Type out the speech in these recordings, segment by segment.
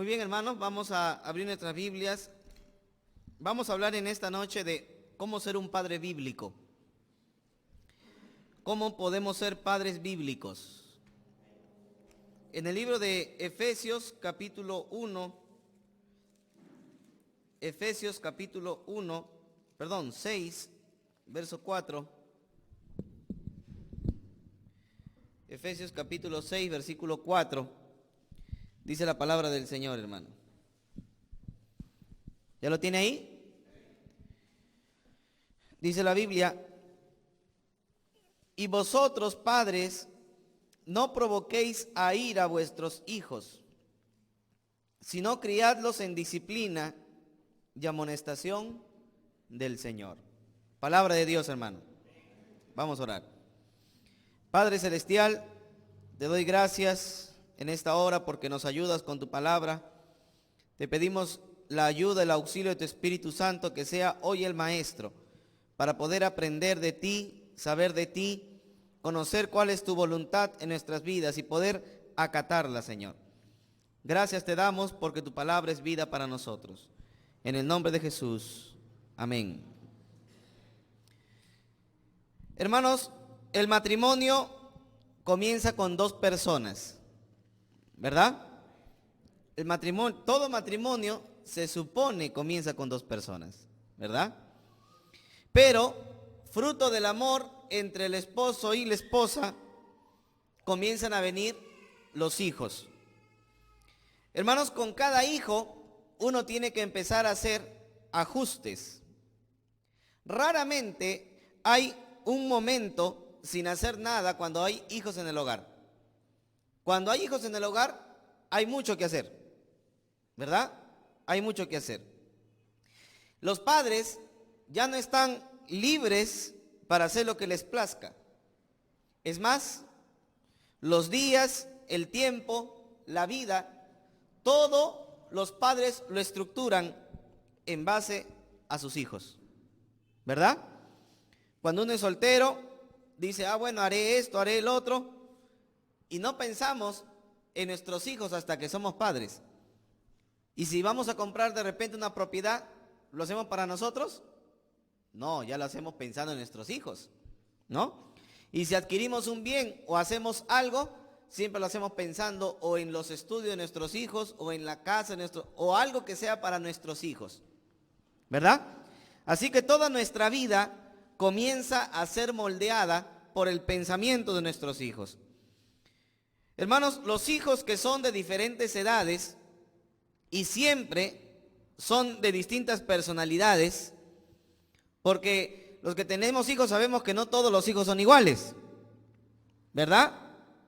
Muy bien, hermanos, vamos a abrir nuestras Biblias. Vamos a hablar en esta noche de cómo ser un padre bíblico. ¿Cómo podemos ser padres bíblicos? En el libro de Efesios capítulo 1, 6, verso 4. Efesios capítulo 6, versículo 4. Dice la palabra del Señor, hermano. ¿Ya lo tiene ahí? Dice la Biblia: y vosotros, padres, no provoquéis a ira a vuestros hijos, sino criadlos en disciplina y amonestación del Señor. Palabra de Dios, hermano. Vamos a orar. Padre celestial, te doy gracias en esta hora porque nos ayudas con tu palabra. Te pedimos la ayuda, el auxilio de tu Espíritu Santo, que sea hoy el maestro, para poder aprender de ti, saber de ti, conocer cuál es tu voluntad en nuestras vidas y poder acatarla, Señor. Gracias te damos porque tu palabra es vida para nosotros. En el nombre de Jesús, amén. Hermanos, el matrimonio comienza con dos personas, ¿verdad? El matrimonio, todo matrimonio se supone comienza con dos personas, ¿verdad? Pero fruto del amor entre el esposo y la esposa comienzan a venir los hijos. Hermanos, con cada hijo uno tiene que empezar a hacer ajustes. Raramente hay un momento sin hacer nada cuando hay hijos en el hogar. Cuando hay hijos en el hogar hay mucho que hacer, ¿verdad? Hay mucho que hacer. Los padres ya no están libres para hacer lo que les plazca. Es más, los días, el tiempo, la vida, todo los padres lo estructuran en base a sus hijos, ¿verdad? Cuando uno es soltero, dice, bueno, haré esto, haré el otro, y no pensamos en nuestros hijos hasta que somos padres. Y si vamos a comprar de repente una propiedad, ¿lo hacemos para nosotros? No, ya lo hacemos pensando en nuestros hijos, ¿no? Y si adquirimos un bien o hacemos algo, siempre lo hacemos pensando o en los estudios de nuestros hijos o en la casa o algo que sea para nuestros hijos, ¿verdad? Así que toda nuestra vida comienza a ser moldeada por el pensamiento de nuestros hijos. Hermanos, los hijos que son de diferentes edades y siempre son de distintas personalidades, porque los que tenemos hijos sabemos que no todos los hijos son iguales, ¿verdad?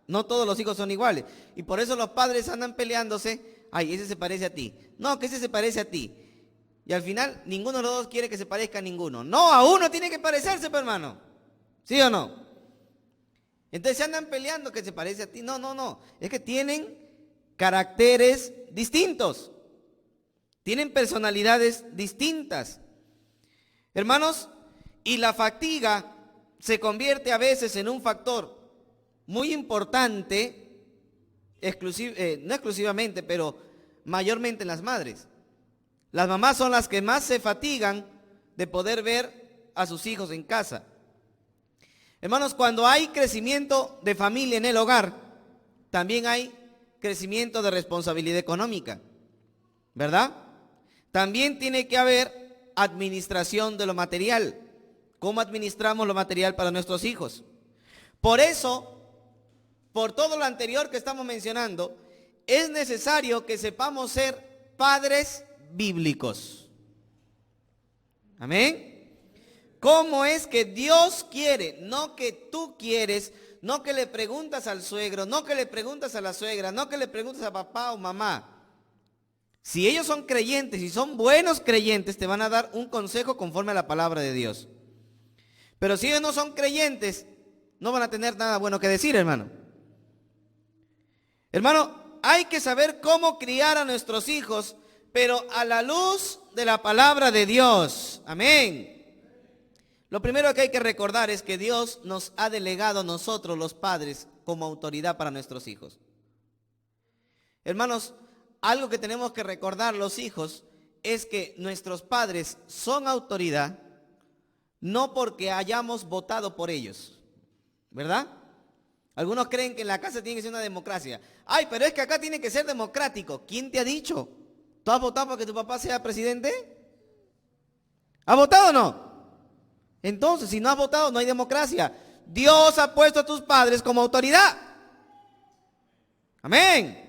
No todos los hijos son iguales. Y por eso los padres andan peleándose. Ay, ese se parece a ti. No, que ese se parece a ti. Y al final ninguno de los dos quiere que se parezca a ninguno. No, a uno tiene que parecerse, hermano. ¿Sí o no? Entonces se andan peleando que se parece a ti. No. Es que tienen caracteres distintos. Tienen personalidades distintas. Hermanos, y la fatiga se convierte a veces en un factor muy importante, no exclusivamente, pero mayormente en las madres. Las mamás son las que más se fatigan de poder ver a sus hijos en casa. Hermanos, cuando hay crecimiento de familia en el hogar, también hay crecimiento de responsabilidad económica, ¿verdad? También tiene que haber administración de lo material. ¿Cómo administramos lo material para nuestros hijos? Por eso, por todo lo anterior que estamos mencionando, es necesario que sepamos ser padres bíblicos. Amén. ¿Cómo es que Dios quiere? No que tú quieres, no que le preguntas al suegro, no que le preguntas a la suegra, no que le preguntas a papá o mamá. Si ellos son creyentes y son buenos creyentes, te van a dar un consejo conforme a la palabra de Dios. Pero si ellos no son creyentes, no van a tener nada bueno que decir, hermano. Hermano, hay que saber cómo criar a nuestros hijos, pero a la luz de la palabra de Dios. Amén. Lo primero que hay que recordar es que Dios nos ha delegado a nosotros, los padres, como autoridad para nuestros hijos. Hermanos, algo que tenemos que recordar los hijos es que nuestros padres son autoridad no porque hayamos votado por ellos, ¿verdad? Algunos creen que en la casa tiene que ser una democracia. Ay, pero es que acá tiene que ser democrático. ¿Quién te ha dicho? ¿Tú has votado para que tu papá sea presidente? ¿Has votado o no? Entonces, si no has votado, no hay democracia. Dios ha puesto a tus padres como autoridad. Amén.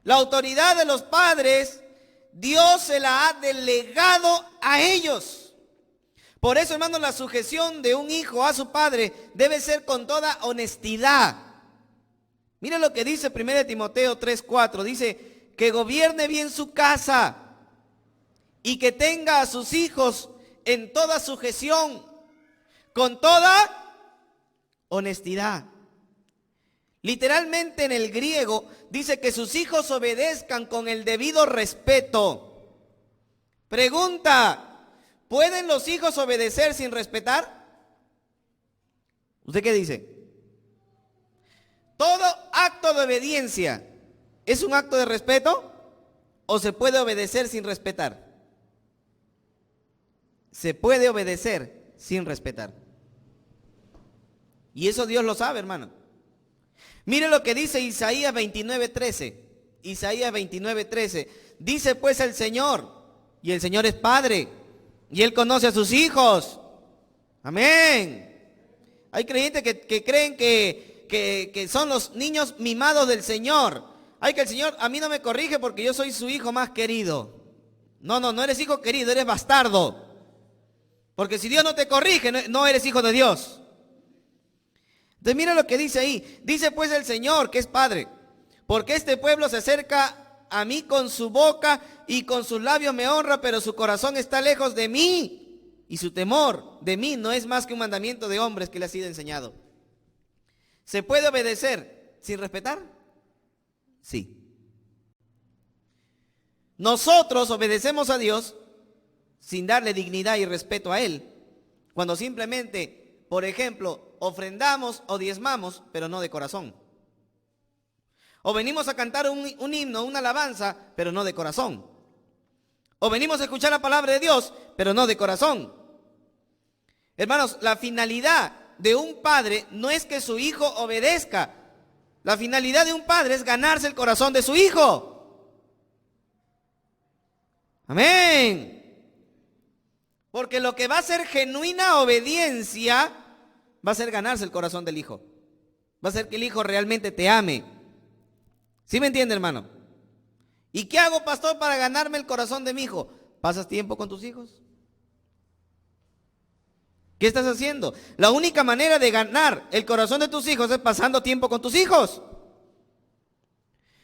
La autoridad de los padres, Dios se la ha delegado a ellos. Por eso, hermanos, la sujeción de un hijo a su padre debe ser con toda honestidad. Mira lo que dice 1 Timoteo 3:4. Dice que gobierne bien su casa y que tenga a sus hijos en toda sujeción, con toda honestidad. Literalmente en el griego dice que sus hijos obedezcan con el debido respeto. Pregunta, ¿pueden los hijos obedecer sin respetar? ¿Usted qué dice? ¿Todo acto de obediencia es un acto de respeto o se puede obedecer sin respetar? Se puede obedecer sin respetar. Y eso Dios lo sabe, hermano. Mire lo que dice Isaías 29:13. Isaías 29:13. Dice pues el Señor, y el Señor es Padre, y Él conoce a sus hijos. Amén. Hay creyentes que creen que son los niños mimados del Señor. Ay, que el Señor a mí no me corrige porque yo soy su hijo más querido. No eres hijo querido, eres bastardo. Porque si Dios no te corrige, no eres hijo de Dios. Entonces mira lo que dice ahí. Dice pues el Señor, que es Padre, porque este pueblo se acerca a mí con su boca y con sus labios me honra, pero su corazón está lejos de mí. Y su temor de mí no es más que un mandamiento de hombres que le ha sido enseñado. ¿Se puede obedecer sin respetar? Sí. Nosotros obedecemos a Dios sin darle dignidad y respeto a Él, cuando simplemente, por ejemplo, ofrendamos o diezmamos, pero no de corazón. O venimos a cantar un himno, una alabanza, pero no de corazón. O venimos a escuchar la palabra de Dios, pero no de corazón. Hermanos, la finalidad de un padre no es que su hijo obedezca. La finalidad de un padre es ganarse el corazón de su hijo. Amén. Porque lo que va a ser genuina obediencia va a ser ganarse el corazón del hijo. Va a ser que el hijo realmente te ame. ¿Sí me entiende, hermano? ¿Y qué hago, pastor, para ganarme el corazón de mi hijo? ¿Pasas tiempo con tus hijos? ¿Qué estás haciendo? La única manera de ganar el corazón de tus hijos es pasando tiempo con tus hijos.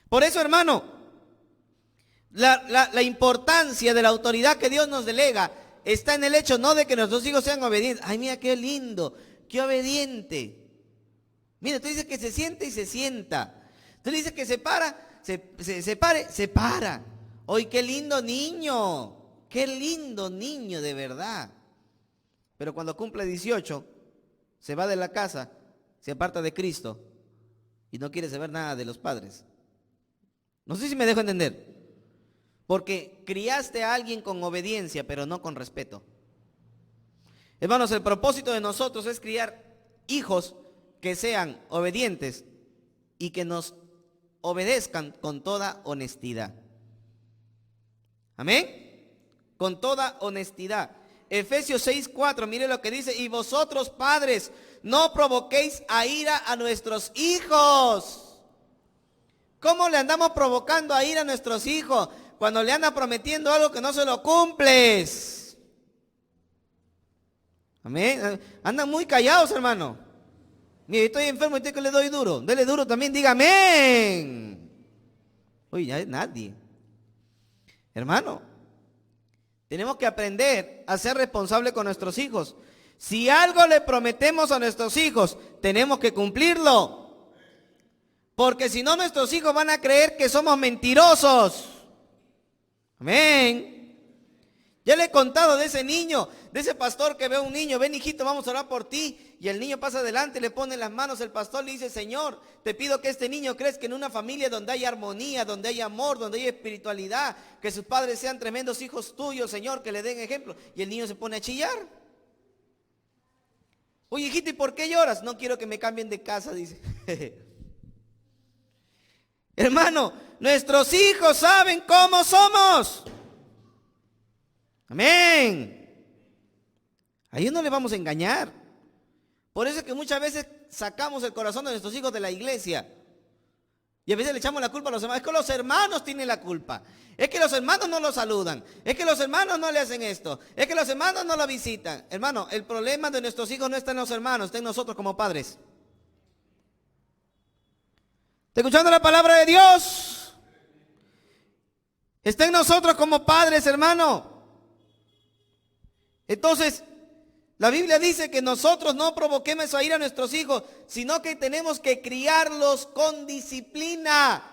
Por eso, hermano, la importancia de la autoridad que Dios nos delega está en el hecho no de que nuestros hijos sean obedientes. Ay, mira qué lindo, qué obediente. Mira, tú dices que se siente y se sienta. Tú dices que se para, se pare, se para. Ay, qué lindo niño de verdad. Pero cuando cumple 18, se va de la casa, se aparta de Cristo y no quiere saber nada de los padres. No sé si me dejo entender. Porque criaste a alguien con obediencia, pero no con respeto. Hermanos, el propósito de nosotros es criar hijos que sean obedientes y que nos obedezcan con toda honestidad. Amén. Con toda honestidad. Efesios 6:4, mire lo que dice: y vosotros, padres, no provoquéis a ira a nuestros hijos. ¿Cómo le andamos provocando a ira a nuestros hijos? Cuando le andan prometiendo algo que no se lo cumples. Amén. Andan muy callados, hermano. Mire, estoy enfermo y que le doy duro. Dele duro también, diga amén. Uy, ya es nadie. Hermano, tenemos que aprender a ser responsables con nuestros hijos. Si algo le prometemos a nuestros hijos, tenemos que cumplirlo. Porque si no, nuestros hijos van a creer que somos mentirosos. Amén. Ya le he contado de ese niño, de ese pastor que ve a un niño, ven hijito, vamos a orar por ti. Y el niño pasa adelante, le pone las manos, el pastor le dice, Señor, te pido que este niño crezca en una familia donde hay armonía, donde hay amor, donde hay espiritualidad, que sus padres sean tremendos hijos tuyos, Señor, que le den ejemplo. Y el niño se pone a chillar. Oye, hijito, ¿y por qué lloras? No quiero que me cambien de casa, dice. Hermano, nuestros hijos saben cómo somos. Amén. A ellos no les vamos a engañar. Por eso es que muchas veces sacamos el corazón de nuestros hijos de la iglesia. Y a veces le echamos la culpa a los hermanos. Es que los hermanos tienen la culpa. Es que los hermanos no lo saludan. Es que los hermanos no le hacen esto. Es que los hermanos no lo visitan. Hermano, el problema de nuestros hijos no está en los hermanos, está en nosotros como padres. ¿Está escuchando la palabra de Dios? Está en nosotros como padres, hermano. Entonces, la Biblia dice que nosotros no provoquemos a ir a nuestros hijos, sino que tenemos que criarlos con disciplina,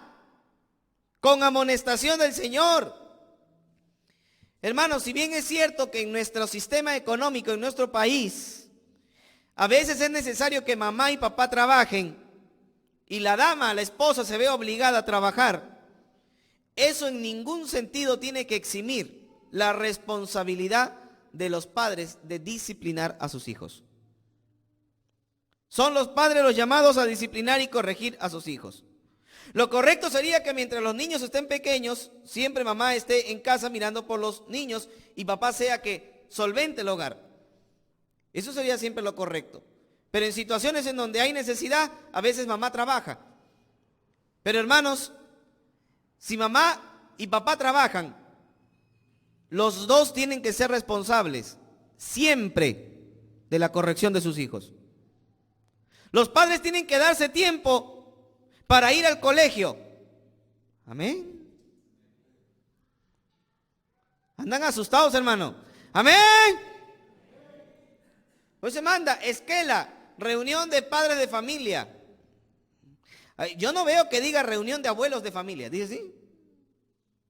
con amonestación del Señor. Hermanos, si bien es cierto que en nuestro sistema económico, en nuestro país, a veces es necesario que mamá y papá trabajen y la dama, la esposa, se ve obligada a trabajar, eso en ningún sentido tiene que eximir la responsabilidad de los padres de disciplinar a sus hijos. Son los padres los llamados a disciplinar y corregir a sus hijos. Lo correcto sería que mientras los niños estén pequeños, siempre mamá esté en casa mirando por los niños y papá sea que solvente el hogar. Eso sería siempre lo correcto. Pero en situaciones en donde hay necesidad, a veces mamá trabaja. Pero hermanos, si mamá y papá trabajan, los dos tienen que ser responsables siempre de la corrección de sus hijos. Los padres tienen que darse tiempo para ir al colegio. Amén. Andan asustados, hermano. Amén. Pues se manda esquela, reunión de padres de familia. Yo no veo que diga reunión de abuelos de familia. ¿Dice sí?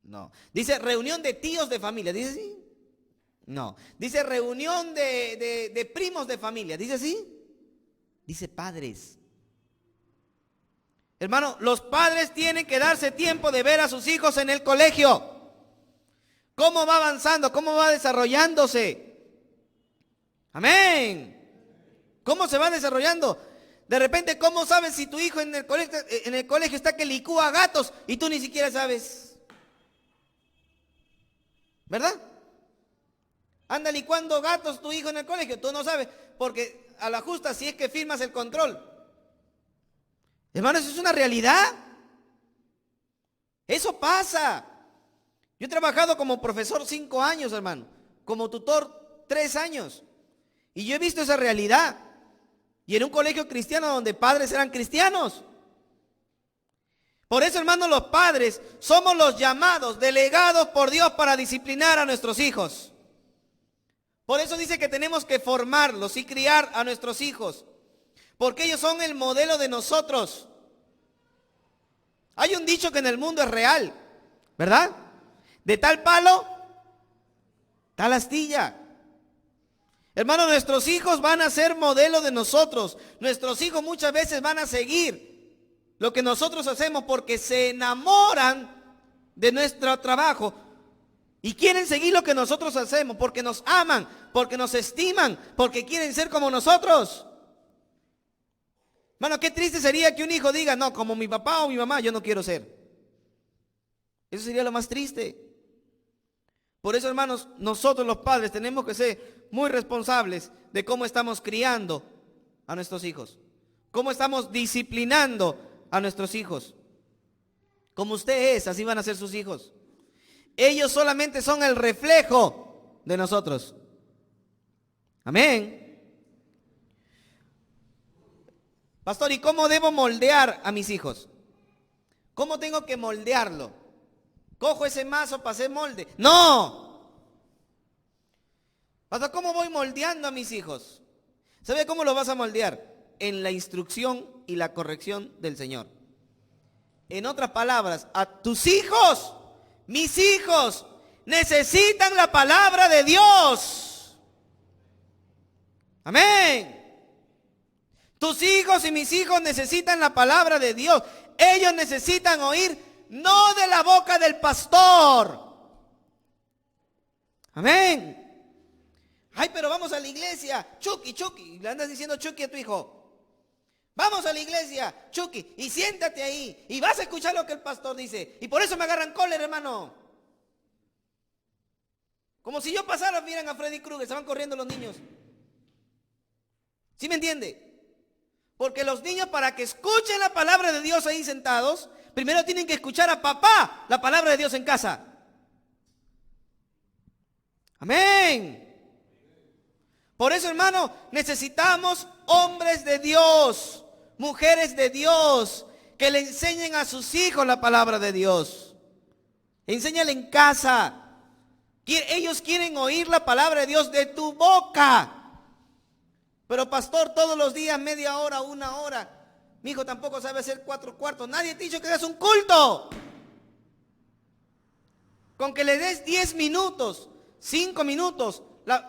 No. Dice reunión de tíos de familia. ¿Dice sí? No. Dice reunión de primos de familia. ¿Dice sí? Dice padres. Hermano, los padres tienen que darse tiempo de ver a sus hijos en el colegio. ¿Cómo va avanzando? ¿Cómo va desarrollándose? Amén. ¿Cómo se va desarrollando? De repente, ¿cómo sabes si tu hijo en el colegio está que licúa gatos y tú ni siquiera sabes? ¿Verdad? Anda licuando gatos tu hijo en el colegio, tú no sabes, porque a la justa si es que firmas el control. Hermano, eso es una realidad. Eso pasa. Yo he trabajado como profesor 5 años, hermano, como tutor 3 años, y yo he visto esa realidad. Y en un colegio cristiano donde padres eran cristianos. Por eso, hermanos, los padres somos los llamados, delegados por Dios para disciplinar a nuestros hijos. Por eso dice que tenemos que formarlos y criar a nuestros hijos, porque ellos son el modelo de nosotros. Hay un dicho que en el mundo es real, ¿verdad? De tal palo, tal astilla. Hermano, nuestros hijos van a ser modelo de nosotros. Nuestros hijos muchas veces van a seguir lo que nosotros hacemos porque se enamoran de nuestro trabajo y quieren seguir lo que nosotros hacemos porque nos aman, porque nos estiman, porque quieren ser como nosotros. Hermano, qué triste sería que un hijo diga, no, como mi papá o mi mamá, yo no quiero ser. Eso sería lo más triste. Por eso, hermanos, nosotros los padres tenemos que ser muy responsables de cómo estamos criando a nuestros hijos, cómo estamos disciplinando a nuestros hijos. Como usted es, así van a ser sus hijos. Ellos solamente son el reflejo de nosotros. Amén. Pastor, ¿y cómo debo moldear a mis hijos? ¿Cómo tengo que moldearlo? ¿Cojo ese mazo para hacer molde? ¡No! Pastor, ¿cómo voy moldeando a mis hijos? ¿Sabe cómo lo vas a moldear? En la instrucción y la corrección del Señor. En otras palabras, a tus hijos, mis hijos, necesitan la palabra de Dios. Amén. Tus hijos y mis hijos necesitan la palabra de Dios. Ellos necesitan oír no de la boca del pastor. Amén. Ay, pero vamos a la iglesia. Chucky, Chucky. Le andas diciendo Chucky a tu hijo. Vamos a la iglesia, Chucky, y siéntate ahí. Y vas a escuchar lo que el pastor dice. Y por eso me agarran cólera, hermano. Como si yo pasara, miran a Freddy Krueger, estaban corriendo los niños. ¿Sí me entiende? Porque los niños, para que escuchen la palabra de Dios ahí sentados, primero tienen que escuchar a papá la palabra de Dios en casa. Amén. Por eso, hermano, necesitamos hombres de Dios, mujeres de Dios, que le enseñen a sus hijos la palabra de Dios. Enséñale en casa. Ellos quieren oír la palabra de Dios de tu boca. Pero pastor, todos los días, media hora, una hora. Mi hijo tampoco sabe hacer 4 cuartos. Nadie te ha dicho que hagas un culto. Con que le des 10 minutos, 5 minutos,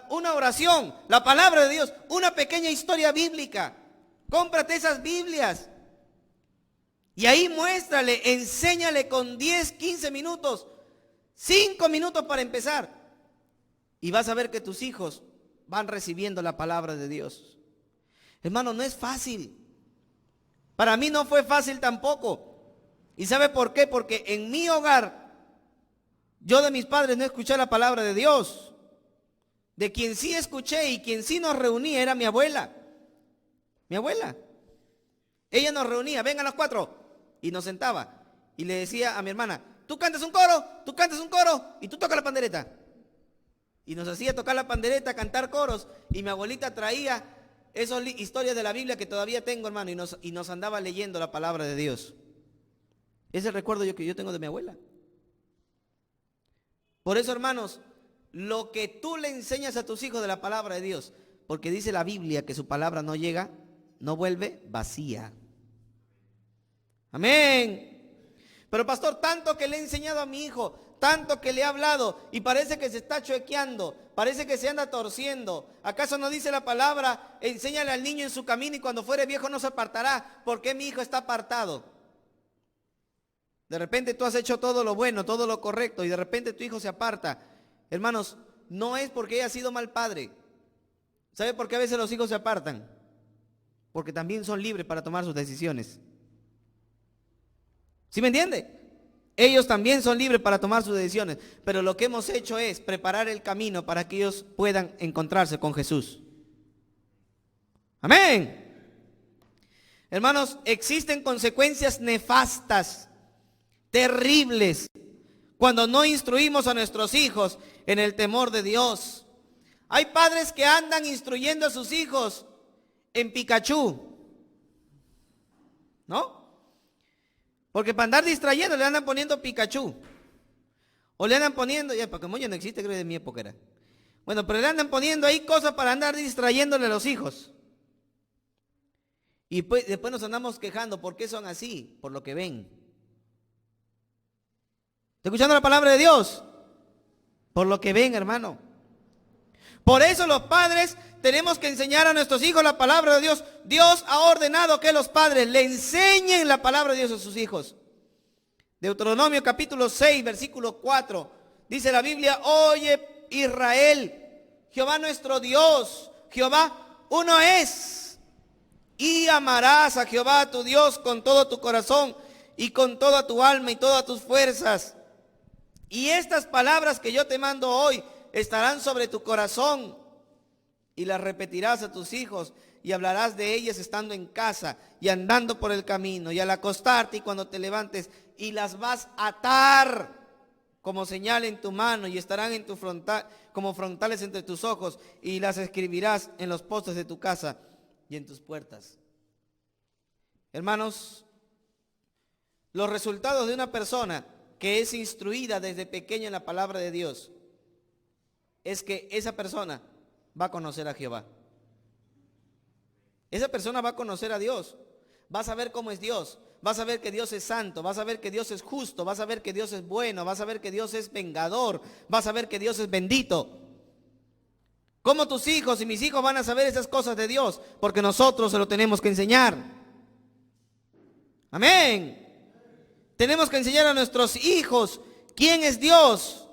una oración, la palabra de Dios, una pequeña historia bíblica. Cómprate esas Biblias. Y ahí muéstrale, enséñale con 10, 15 minutos, 5 minutos para empezar. Y vas a ver que tus hijos van recibiendo la palabra de Dios. Hermano, no es fácil. Para mí no fue fácil tampoco. ¿Y sabe por qué? Porque en mi hogar, yo de mis padres no escuché la palabra de Dios. De quien sí escuché y quien sí nos reunía era mi abuela. Mi abuela. Ella nos reunía, vengan los 4. Y nos sentaba. Y le decía a mi hermana, tú cantas un coro y tú tocas la pandereta. Y nos hacía tocar la pandereta, cantar coros. Y mi abuelita traía esas historias de la Biblia que todavía tengo, hermano. Y nos andaba leyendo la palabra de Dios. Ese es el recuerdo que yo tengo de mi abuela. Por eso, hermanos, lo que tú le enseñas a tus hijos de la palabra de Dios, porque dice la Biblia que su palabra no llega, no vuelve vacía. Amén. Pero pastor, tanto que le he enseñado a mi hijo, tanto que le he hablado y parece que se está chuequeando, parece que se anda torciendo. ¿Acaso no dice la palabra, enséñale al niño en su camino y cuando fuere viejo no se apartará? ¿Por qué mi hijo está apartado? De repente tú has hecho todo lo bueno, todo lo correcto y de repente tu hijo se aparta. Hermanos, no es porque haya sido mal padre. ¿Sabe por qué a veces los hijos se apartan? Porque también son libres para tomar sus decisiones. ¿Sí me entiende? Ellos también son libres para tomar sus decisiones, pero lo que hemos hecho es preparar el camino para que ellos puedan encontrarse con Jesús. Amén. Hermanos, existen consecuencias nefastas, terribles, cuando no instruimos a nuestros hijos en el temor de Dios. Hay padres que andan instruyendo a sus hijos en Pikachu, ¿no? Porque para andar distrayendo le andan poniendo Pikachu. O le andan poniendo, ya Pokémon ya no existe, creo que de mi época era. Bueno, pero le andan poniendo ahí cosas para andar distrayéndole a los hijos. Y después nos andamos quejando, ¿por qué son así? Por lo que ven. ¿Está escuchando la palabra de Dios? Por lo que ven, hermano. Por eso los padres tenemos que enseñar a nuestros hijos la palabra de Dios. Dios ha ordenado que los padres le enseñen la palabra de Dios a sus hijos. Deuteronomio capítulo 6, versículo 4. Dice la Biblia, oye Israel, Jehová nuestro Dios, Jehová uno es. Y amarás a Jehová tu Dios con todo tu corazón y con toda tu alma y todas tus fuerzas. Y estas palabras que yo te mando hoy estarán sobre tu corazón y las repetirás a tus hijos y hablarás de ellas estando en casa y andando por el camino y al acostarte y cuando te levantes y las vas a atar como señal en tu mano y estarán en tu frontal como frontales entre tus ojos y las escribirás en los postes de tu casa y en tus puertas. Hermanos, los resultados de una persona que es instruida desde pequeña en la palabra de Dios es que esa persona va a conocer a Jehová. Esa persona va a conocer a Dios, Vas a ver cómo es Dios. Vas a ver que Dios es santo. Vas a ver que Dios es justo. Vas a ver que Dios es bueno. Vas a ver que Dios es vengador. Vas a ver que Dios es bendito. ¿Cómo tus hijos y mis hijos van a saber esas cosas de Dios? Porque nosotros se lo tenemos que enseñar. Amén. Tenemos que enseñar a nuestros hijos quién es Dios.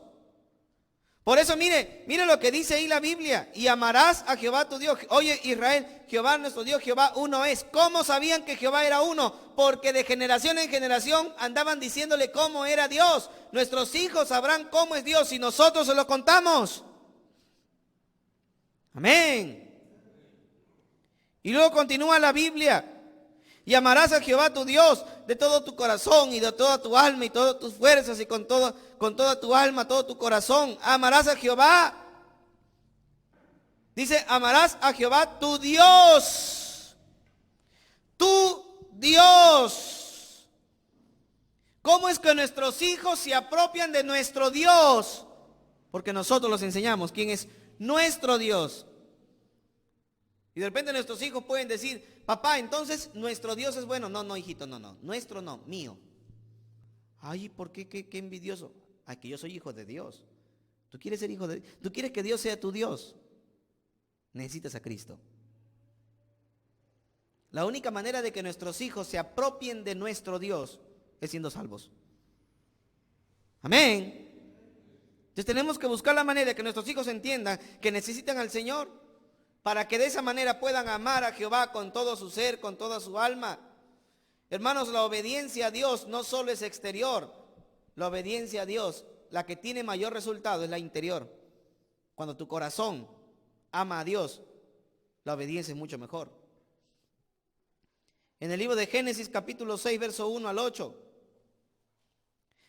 Por eso mire lo que dice ahí la Biblia. Y amarás a Jehová tu Dios. Oye Israel, Jehová nuestro Dios, Jehová uno es. ¿Cómo sabían que Jehová era uno? Porque de generación en generación andaban diciéndole cómo era Dios. Nuestros hijos sabrán cómo es Dios si nosotros se lo contamos. Amén. Y luego continúa la Biblia. Y amarás a Jehová tu Dios de todo tu corazón y de toda tu alma y todas tus fuerzas y con toda tu alma, todo tu corazón. Amarás a Jehová. Dice, amarás a Jehová tu Dios. Tu Dios. ¿Cómo es que nuestros hijos se apropian de nuestro Dios? Porque nosotros los enseñamos quién es nuestro Dios. Y de repente nuestros hijos pueden decir, papá, entonces nuestro Dios es bueno. No, hijito, no. Nuestro no, mío. Ay, ¿por qué? Qué envidioso. Ay, que yo soy hijo de Dios. ¿Tú quieres ser hijo de Dios? ¿Tú quieres que Dios sea tu Dios? Necesitas a Cristo. La única manera de que nuestros hijos se apropien de nuestro Dios es siendo salvos. Amén. Entonces tenemos que buscar la manera de que nuestros hijos entiendan que necesitan al Señor, para que de esa manera puedan amar a Jehová con todo su ser, con toda su alma. Hermanos, la obediencia a Dios no solo es exterior. La obediencia a Dios, la que tiene mayor resultado, es la interior. Cuando tu corazón ama a Dios, la obediencia es mucho mejor. En el libro de Génesis capítulo 6, verso 1 al 8.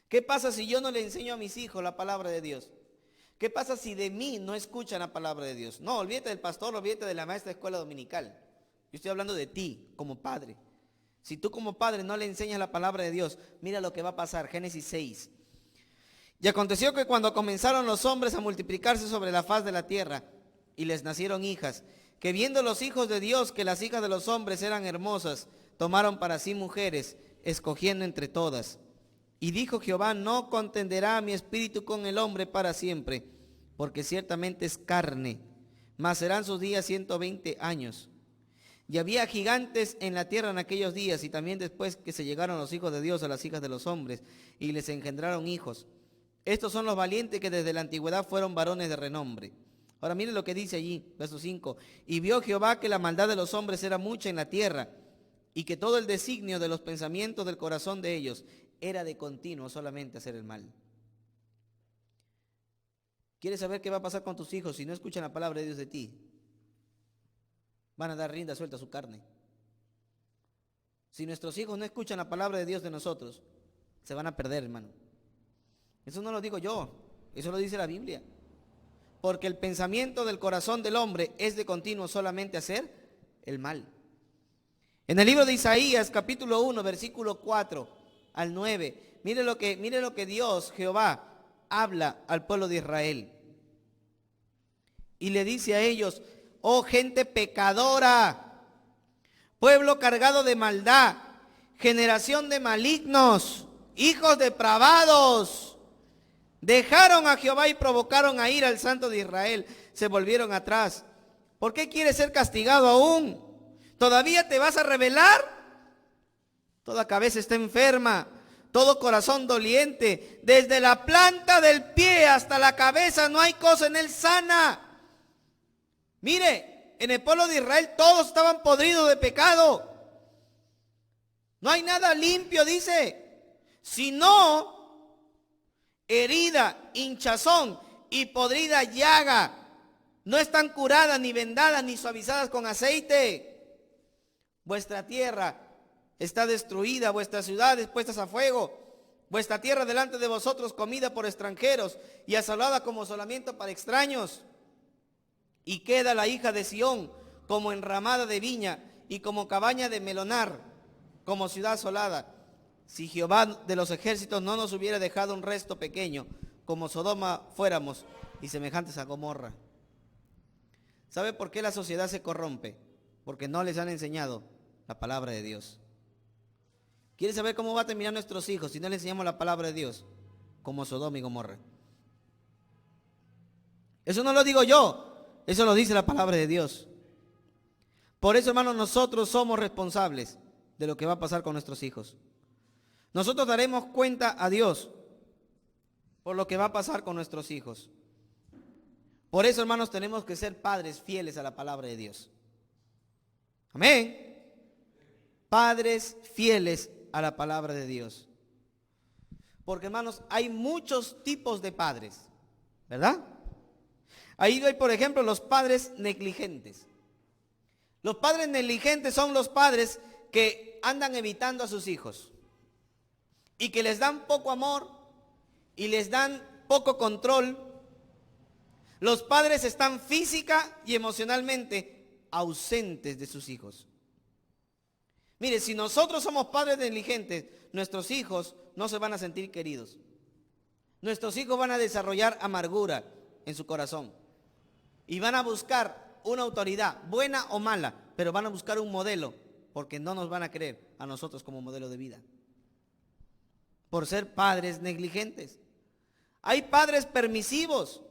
¿Qué pasa si yo no le enseño a mis hijos la palabra de Dios? ¿Qué pasa si de mí no escuchan la palabra de Dios? No, olvídate del pastor, olvídate de la maestra de escuela dominical. Yo estoy hablando de ti como padre. Si tú como padre no le enseñas la palabra de Dios, mira lo que va a pasar. Génesis 6. Y aconteció que cuando comenzaron los hombres a multiplicarse sobre la faz de la tierra, y les nacieron hijas, que viendo los hijos de Dios que las hijas de los hombres eran hermosas, tomaron para sí mujeres, escogiendo entre todas. Y dijo Jehová, no contenderá mi espíritu con el hombre para siempre, porque ciertamente es carne, mas serán sus días 120 años. Y había gigantes en la tierra en aquellos días, y también después que se llegaron los hijos de Dios a las hijas de los hombres, y les engendraron hijos. Estos son los valientes que desde la antigüedad fueron varones de renombre. Ahora mire lo que dice allí, verso 5. Y vio Jehová que la maldad de los hombres era mucha en la tierra, y que todo el designio de los pensamientos del corazón de ellos era de continuo solamente hacer el mal. ¿Quieres saber qué va a pasar con tus hijos si no escuchan la palabra de Dios de ti? Van a dar rienda suelta a su carne. Si nuestros hijos no escuchan la palabra de Dios de nosotros, se van a perder, hermano. Eso no lo digo yo, eso lo dice la Biblia. Porque el pensamiento del corazón del hombre es de continuo solamente hacer el mal. En el libro de Isaías, capítulo 1, versículo 4 al 9, mire lo que Dios, Jehová, habla al pueblo de Israel. Y le dice a ellos, oh gente pecadora, pueblo cargado de maldad, generación de malignos, hijos depravados, dejaron a Jehová y provocaron a ira al Santo de Israel, se volvieron atrás. ¿Por qué quieres ser castigado aún? ¿Todavía te vas a rebelar? Toda cabeza está enferma, todo corazón doliente, desde la planta del pie hasta la cabeza no hay cosa en él sana. Mire, en el pueblo de Israel todos estaban podridos de pecado. No hay nada limpio, dice, sino herida, hinchazón y podrida llaga. No están curadas, ni vendadas, ni suavizadas con aceite. Vuestra tierra está destruida, vuestras ciudades puestas a fuego, vuestra tierra delante de vosotros comida por extranjeros y asolada como asolamiento para extraños. Y queda la hija de Sión como enramada de viña y como cabaña de melonar, como ciudad asolada. Si Jehová de los ejércitos no nos hubiera dejado un resto pequeño, como Sodoma fuéramos y semejantes a Gomorra. ¿Sabe por qué la sociedad se corrompe? Porque no les han enseñado la palabra de Dios. ¿Quieres saber cómo va a terminar nuestros hijos si no les enseñamos la palabra de Dios? Como Sodoma y Gomorra. Eso no lo digo yo, eso lo dice la palabra de Dios. Por eso, hermanos, nosotros somos responsables de lo que va a pasar con nuestros hijos. Nosotros daremos cuenta a Dios por lo que va a pasar con nuestros hijos. Por eso, hermanos, tenemos que ser padres fieles a la palabra de Dios. Amén. Padres fieles a la palabra de Dios. Porque, hermanos, hay muchos tipos de padres, ¿verdad? Ahí hay, por ejemplo, los padres negligentes. Los padres negligentes son los padres que andan evitando a sus hijos y que les dan poco amor y les dan poco control. Los padres están física y emocionalmente ausentes de sus hijos. Mire, si nosotros somos padres negligentes, nuestros hijos no se van a sentir queridos. Nuestros hijos van a desarrollar amargura en su corazón y van a buscar una autoridad, buena o mala, pero van a buscar un modelo, porque no nos van a creer a nosotros como modelo de vida, por ser padres negligentes. Hay padres permisivos.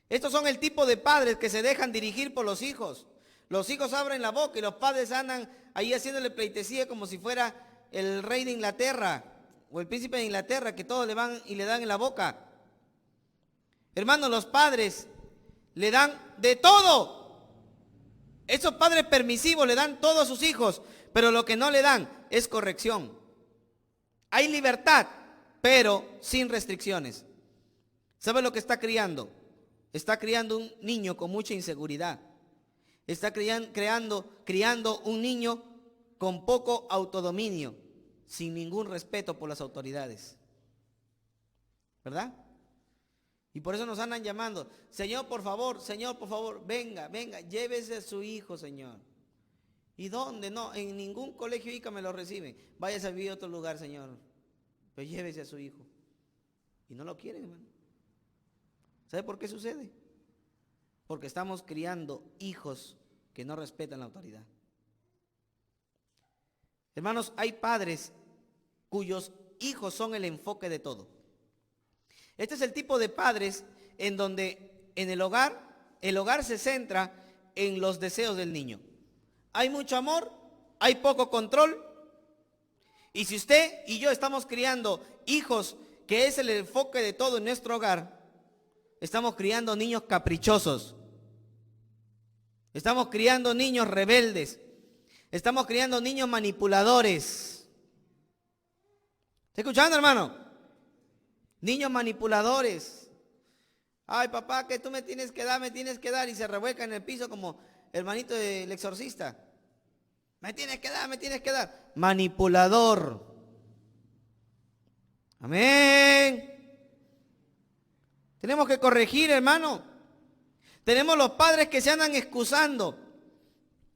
Estos son el tipo de padres que se dejan dirigir por los hijos. Los hijos abren la boca y los padres andan ahí haciéndole pleitesía como si fuera el rey de Inglaterra o el príncipe de Inglaterra, que todos le van y le dan en la boca. Hermanos, los padres le dan de todo. Esos padres permisivos le dan todo a sus hijos, pero lo que no le dan es corrección. Hay libertad, pero sin restricciones. ¿Sabe lo que está criando? Está criando un niño con mucha inseguridad. Está criando un niño con poco autodominio, sin ningún respeto por las autoridades. ¿Verdad? Y por eso nos andan llamando: Señor, por favor, venga, llévese a su hijo, Señor. ¿Y dónde? No, en ningún colegio ICA me lo reciben. Váyase a vivir a otro lugar, Señor. Pero llévese a su hijo. Y no lo quieren, hermano. ¿Sabe por qué sucede? Porque estamos criando hijos que no respetan la autoridad. Hermanos, hay padres cuyos hijos son el enfoque de todo. Este es el tipo de padres en donde en el hogar se centra en los deseos del niño. Hay mucho amor, hay poco control. Y si usted y yo estamos criando hijos que es el enfoque de todo en nuestro hogar, estamos criando niños caprichosos. Estamos criando niños rebeldes. Estamos criando niños manipuladores. ¿Está escuchando, hermano? Niños manipuladores. Ay, papá, que tú me tienes que dar. Y se revuelca en el piso como hermanito del exorcista. Me tienes que dar. Manipulador. Amén. Tenemos que corregir, hermano. Tenemos los padres que se andan excusando.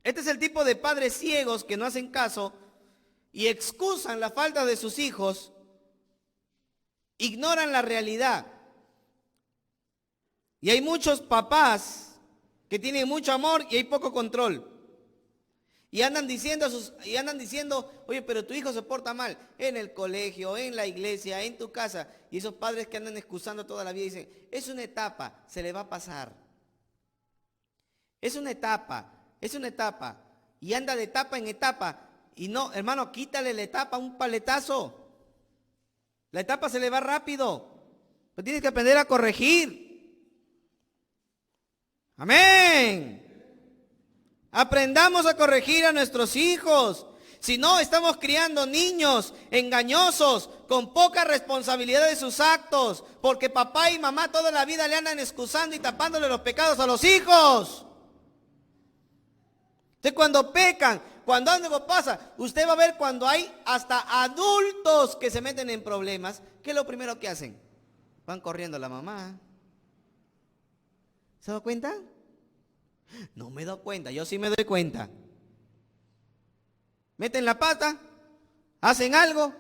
Este es el tipo de padres ciegos que no hacen caso y excusan la falta de sus hijos, ignoran la realidad. Y hay muchos papás que tienen mucho amor y hay poco control. Y andan diciendo, oye, pero tu hijo se porta mal en el colegio, en la iglesia, en tu casa. Y esos padres que andan excusando toda la vida dicen: es una etapa, se le va a pasar. Es una etapa. Y anda de etapa en etapa. Y no, hermano, quítale la etapa, un paletazo. La etapa se le va rápido. Pero tienes que aprender a corregir. Amén. Aprendamos a corregir a nuestros hijos. Si no, estamos criando niños engañosos, con poca responsabilidad de sus actos, porque papá y mamá toda la vida le andan excusando y tapándole los pecados a los hijos. Entonces, cuando pecan, cuando algo pasa, usted va a ver cuando hay hasta adultos que se meten en problemas, ¿qué es lo primero que hacen? Van corriendo a la mamá. ¿Se da cuenta? No me doy cuenta, yo sí me doy cuenta. Meten la pata, hacen algo,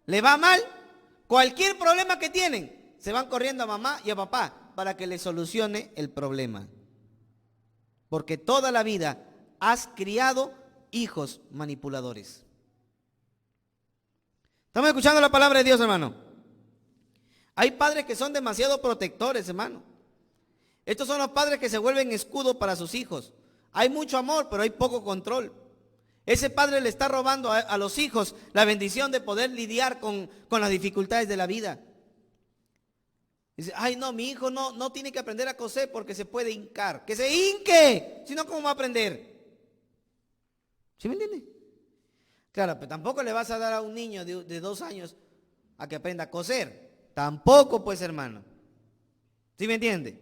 le va mal, cualquier problema que tienen, se van corriendo a mamá y a papá para que le solucione el problema. Porque toda la vida has criado hijos manipuladores. ¿Estamos escuchando la palabra de Dios, hermano? Hay padres que son demasiado protectores, hermano. Estos son los padres que se vuelven escudo para sus hijos. Hay mucho amor, pero hay poco control. Ese padre le está robando a los hijos la bendición de poder lidiar con las dificultades de la vida. Dice, ay no, mi hijo no tiene que aprender a coser porque se puede hincar. ¡Que se hinque! Si no, ¿cómo va a aprender? ¿Sí me entiende? Claro, pero tampoco le vas a dar a un niño de 2 años a que aprenda a coser. Tampoco, pues, hermano. ¿Sí me entiende?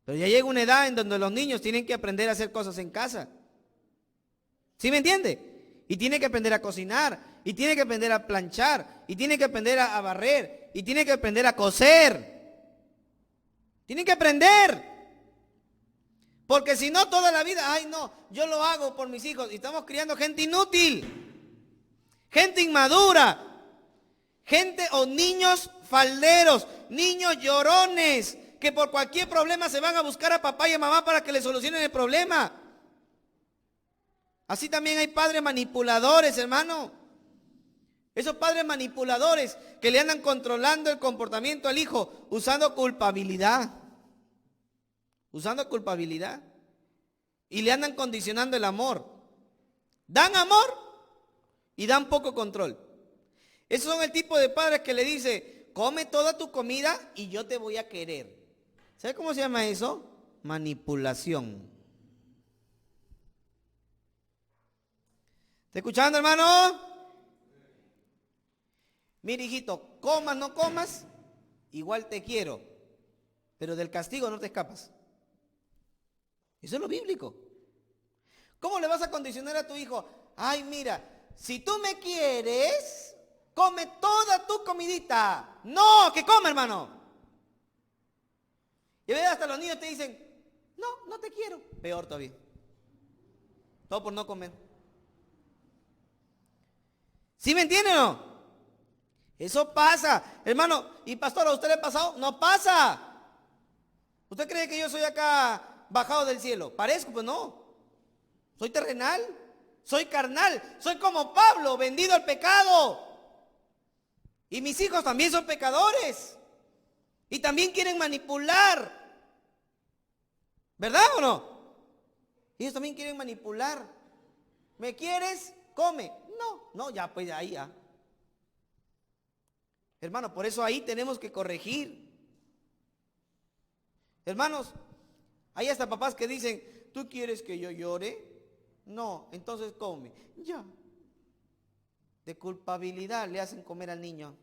Pero ya llega una edad en donde los niños tienen que aprender a hacer cosas en casa. ¿Sí me entiende? Y tiene que aprender a cocinar, y tiene que aprender a planchar, y tiene que aprender a barrer, y tiene que aprender a coser. Tienen que aprender. Porque si no, toda la vida, ay no, yo lo hago por mis hijos. Y estamos criando gente inútil, gente inmadura, gente o niños falderos, niños llorones, que por cualquier problema se van a buscar a papá y a mamá para que le solucionen el problema. Así también hay padres manipuladores, hermano. Esos padres manipuladores que le andan controlando el comportamiento al hijo, usando culpabilidad. Usando culpabilidad. Y le andan condicionando el amor. Dan amor y dan poco control. Esos son el tipo de padres que le dice, come toda tu comida y yo te voy a querer. ¿Sabe cómo se llama eso? Manipulación. ¿Está escuchando, hermano? Mira, hijito, comas, no comas, igual te quiero, pero del castigo no te escapas. Eso es lo bíblico. ¿Cómo le vas a condicionar a tu hijo? Ay, mira, si tú me quieres, come toda tu comidita. No, que coma, hermano. Y ve, hasta los niños te dicen, no te quiero. Peor todavía. Todo por no comer. ¿Sí me entiende o no? Eso pasa. Hermano, y pastor, ¿a usted le ha pasado? No pasa. ¿Usted cree que yo soy acá bajado del cielo? Parezco, pues no. Soy terrenal, soy carnal, soy como Pablo, vendido al pecado. Y mis hijos también son pecadores. Y también quieren manipular. ¿Verdad o no? Ellos también quieren manipular. ¿Me quieres? Come. No, ya, pues ahí ya. Hermano, por eso ahí tenemos que corregir. Hermanos, hay hasta papás que dicen, ¿tú quieres que yo llore? No, entonces come. Ya. De culpabilidad le hacen comer al niño.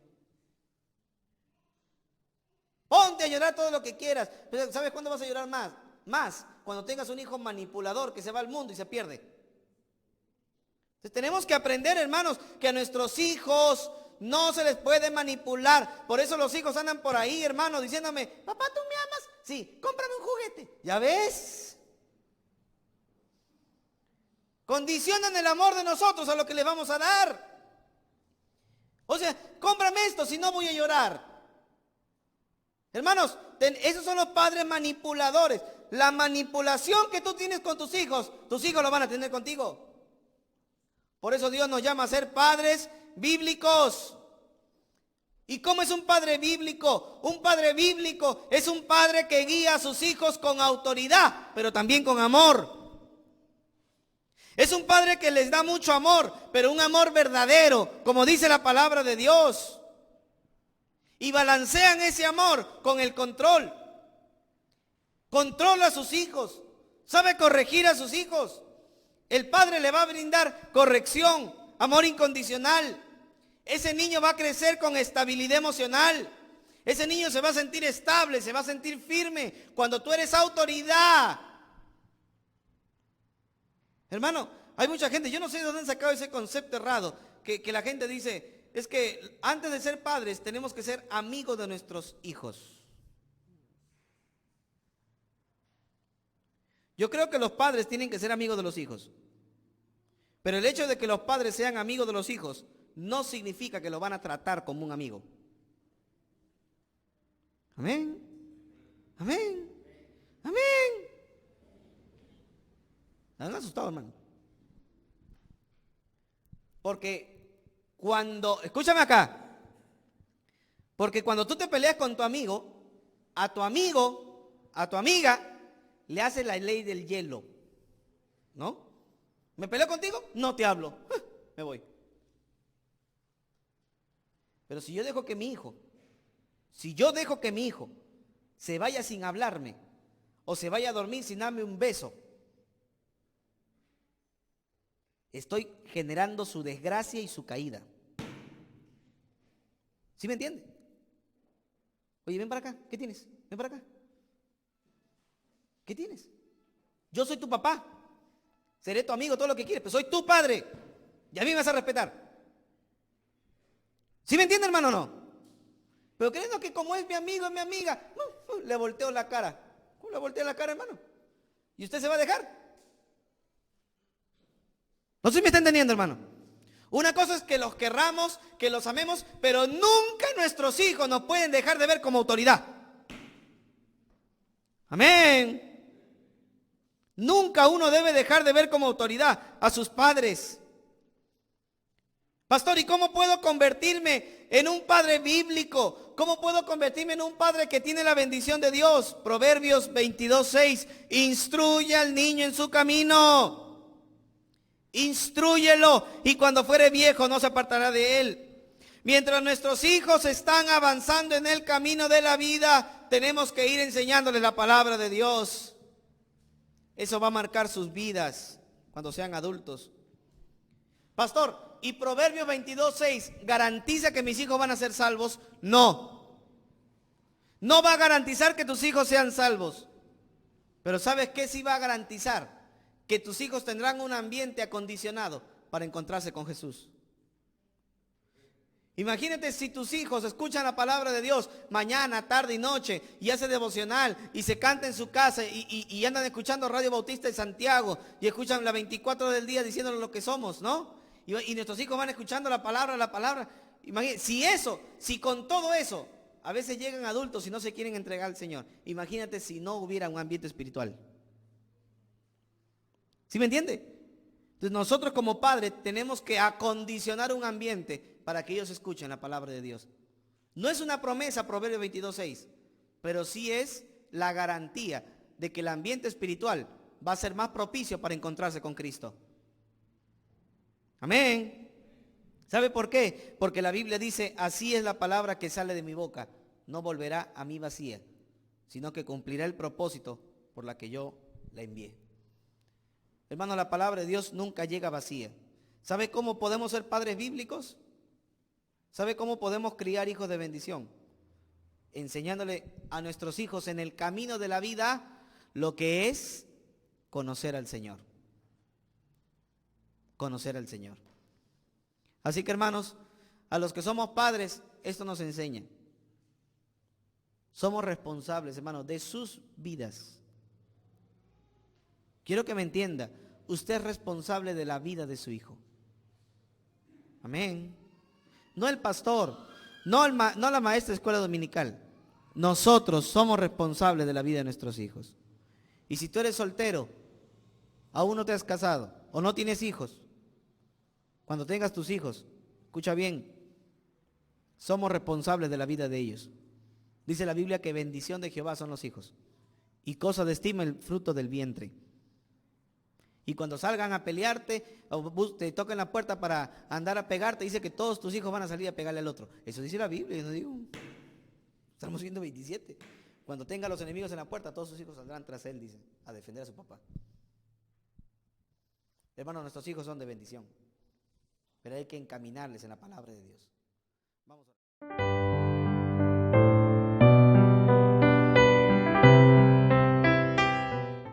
Ponte a llorar todo lo que quieras. Pero ¿sabes cuándo vas a llorar más? Más cuando tengas un hijo manipulador que se va al mundo y se pierde. Entonces tenemos que aprender, hermanos, que a nuestros hijos no se les puede manipular. Por eso los hijos andan por ahí, hermano, diciéndome, papá, ¿tú me amas? Sí, cómprame un juguete. ¿Ya ves? Condicionan el amor de nosotros a lo que le vamos a dar. O sea, cómprame esto, si no voy a llorar. Hermanos, esos son los padres manipuladores. La manipulación que tú tienes con tus hijos lo van a tener contigo. Por eso Dios nos llama a ser padres bíblicos. ¿Y cómo es un padre bíblico? Un padre bíblico es un padre que guía a sus hijos con autoridad, pero también con amor. Es un padre que les da mucho amor, pero un amor verdadero, como dice la palabra de Dios. Y balancean ese amor con el control. Controla a sus hijos, sabe corregir a sus hijos. El padre le va a brindar corrección, amor incondicional. Ese niño va a crecer con estabilidad emocional. Ese niño se va a sentir estable, se va a sentir firme cuando tú eres autoridad. Hermano, hay mucha gente, yo no sé de dónde han sacado ese concepto errado, que la gente dice, es que antes de ser padres tenemos que ser amigos de nuestros hijos. Yo creo que los padres tienen que ser amigos de los hijos. Pero el hecho de que los padres sean amigos de los hijos no significa que lo van a tratar como un amigo. Amén. Amén. Amén. ¿Están asustados, hermano? Porque escúchame acá, porque cuando tú te peleas con tu amigo, a tu amiga, le hace la ley del hielo, ¿no? ¿Me peleo contigo? No te hablo, me voy. Pero si yo dejo que mi hijo se vaya sin hablarme, o se vaya a dormir sin darme un beso, estoy generando su desgracia y su caída. ¿Sí me entiende? Oye, ven para acá, ¿qué tienes? Ven para acá. ¿Qué tienes? Yo soy tu papá, seré tu amigo, todo lo que quieres, pero soy tu padre y a mí me vas a respetar. ¿Sí me entiende, hermano, o no? Pero creyendo que como es mi amigo, es mi amiga, le volteo la cara. ¿Cómo le volteo la cara, hermano? ¿Y usted se va a dejar? No sé si me está entendiendo, hermano. Una cosa es que los querramos, que los amemos, pero nunca nuestros hijos nos pueden dejar de ver como autoridad. Amén. Nunca uno debe dejar de ver como autoridad a sus padres. Pastor, ¿y cómo puedo convertirme en un padre bíblico? ¿Cómo puedo convertirme en un padre que tiene la bendición de Dios? Proverbios 22:6. Instruye al niño en su camino. Instrúyelo y cuando fuere viejo no se apartará de él. Mientras nuestros hijos están avanzando en el camino de la vida, tenemos que ir enseñándoles la palabra de Dios. Eso va a marcar sus vidas cuando sean adultos. Pastor, ¿y Proverbios 22:6 garantiza que mis hijos van a ser salvos? No. No va a garantizar que tus hijos sean salvos. Pero ¿sabes qué sí va a garantizar? Que tus hijos tendrán un ambiente acondicionado para encontrarse con Jesús. Imagínate si tus hijos escuchan la palabra de Dios mañana, tarde y noche y hacen devocional y se canta en su casa y andan escuchando Radio Bautista de Santiago y escuchan las 24 del día diciéndoles lo que somos, ¿no? Y nuestros hijos van escuchando la palabra. Imagínate, si con todo eso a veces llegan adultos y no se quieren entregar al Señor. Imagínate si no hubiera un ambiente espiritual. ¿Sí me entiende? Entonces nosotros como padres tenemos que acondicionar un ambiente para que ellos escuchen la palabra de Dios. No es una promesa, Proverbios 22:6, pero sí es la garantía de que el ambiente espiritual va a ser más propicio para encontrarse con Cristo. Amén. ¿Sabe por qué? Porque la Biblia dice, así es la palabra que sale de mi boca, no volverá a mí vacía, sino que cumplirá el propósito por la que yo la envié. Hermano, la palabra de Dios nunca llega vacía. ¿Sabe cómo podemos ser padres bíblicos? ¿Sabe cómo podemos criar hijos de bendición? Enseñándole a nuestros hijos en el camino de la vida lo que es conocer al Señor. Conocer al Señor. Así que, hermanos, a los que somos padres, esto nos enseña. Somos responsables, hermanos, de sus vidas. Quiero que me entienda, usted es responsable de la vida de su hijo. Amén. No el pastor, no la maestra de escuela dominical. Nosotros somos responsables de la vida de nuestros hijos. Y si tú eres soltero, aún no te has casado o no tienes hijos, cuando tengas tus hijos, escucha bien, somos responsables de la vida de ellos. Dice la Biblia que bendición de Jehová son los hijos y cosa de estima el fruto del vientre. Y cuando salgan a pelearte o te toquen la puerta para andar a pegarte, dice que todos tus hijos van a salir a pegarle al otro. Eso dice la Biblia, yo no digo. Estamos viendo 27. Cuando tenga a los enemigos en la puerta, todos sus hijos saldrán tras él, dice, a defender a su papá. Hermanos, nuestros hijos son de bendición, pero hay que encaminarles en la palabra de Dios. Vamos a